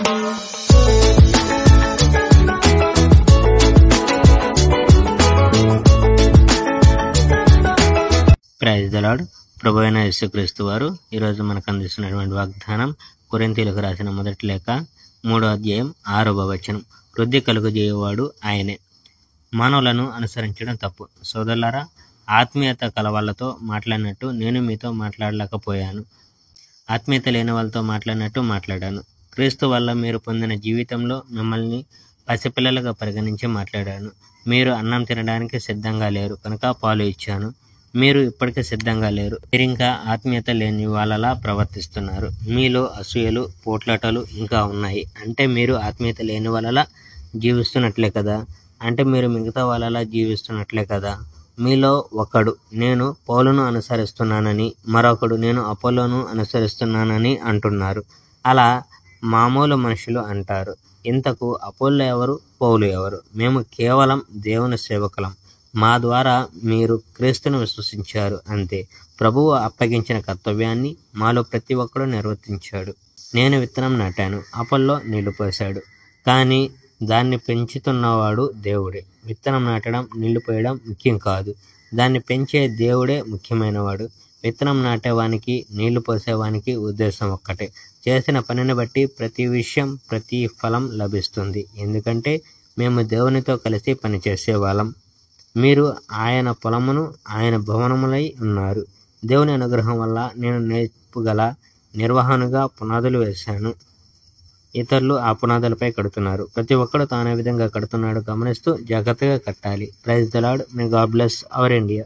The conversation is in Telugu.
Praise the lord. ప్రభువైన యేసుక్రీస్తు వారు ఈరోజు మనకు అందిస్తున్నటువంటి వాగ్దానం కొరింథీయులకు రాసిన మొదటి లేఖ 3వ అధ్యాయం 6వ వచనం. వృద్ధి కలుగజేయవాడు ఆయనే. మానవులను అనుసరించడం తప్పు. సోదరులారా, ఆత్మీయత కల వాళ్ళతో మాట్లాడినట్టు నేను మీతో మాట్లాడలేకపోయాను. ఆత్మీయత లేని వాళ్ళతో మాట్లాడినట్టు మాట్లాడాను. క్రీస్తు వల్ల మీరు పొందిన జీవితంలో మిమ్మల్ని పసిపిల్లలుగా పరిగణించి మాట్లాడాను. మీరు అన్నం తినడానికి సిద్ధంగా లేరు కనుక పాలు ఇచ్చాను. మీరు ఇప్పటికే సిద్ధంగా లేరు, మీరింకా ఆత్మీయత లేని వాళ్ళలా ప్రవర్తిస్తున్నారు. మీలో అసూయలు, పోట్లాటలు ఇంకా ఉన్నాయి. అంటే మీరు ఆత్మీయత లేని వాళ్ళలా జీవిస్తున్నట్లే కదా. అంటే మీరు మిగతా వాళ్ళలా జీవిస్తున్నట్లే కదా. మీలో ఒకడు నేను పౌలును అనుసరిస్తున్నానని, మరొకడు నేను అపోలోను అనుసరిస్తున్నానని అంటున్నారు. అలా మామూలు మనుషులు అంటారు. ఇంతకు అపోల్లో ఎవరు, పౌలు ఎవరు? మేము కేవలం దేవుని సేవకులం. మా ద్వారా మీరు క్రీస్తును విశ్వసించారు అంతే. ప్రభువు అప్పగించిన కర్తవ్యాన్ని మాలో ప్రతి ఒక్కడూ నిర్వర్తించాడు. నేను విత్తనం నాటాను, అపోల్లో నీళ్లు పోశాడు, కానీ దాన్ని పెంచుతున్నవాడు దేవుడే. విత్తనం నాటడం, నీళ్లు పోయడం ముఖ్యం కాదు, దాన్ని పెంచే దేవుడే ముఖ్యమైనవాడు. విత్తనం నాటేవానికి, నీళ్లు పోసేవానికి ఉద్దేశం ఒక్కటే. చేసిన పనిని బట్టి ప్రతి విషయం, ప్రతి ఫలం లభిస్తుంది. ఎందుకంటే మేము దేవునితో కలిసి పనిచేసే వాళ్ళం. మీరు ఆయన పొలమును, ఆయన భవనములై ఉన్నారు. దేవుని అనుగ్రహం వల్ల నేను నేర్పుగల నిర్వహణగా పునాదులు వేశాను. ఇతరులు ఆ పునాదులపై కడుతున్నారు. ప్రతి ఒక్కడు తానే విధంగా కడుతున్నాడు గమనిస్తూ జాగ్రత్తగా కట్టాలి. Praise the Lord. May God bless our India.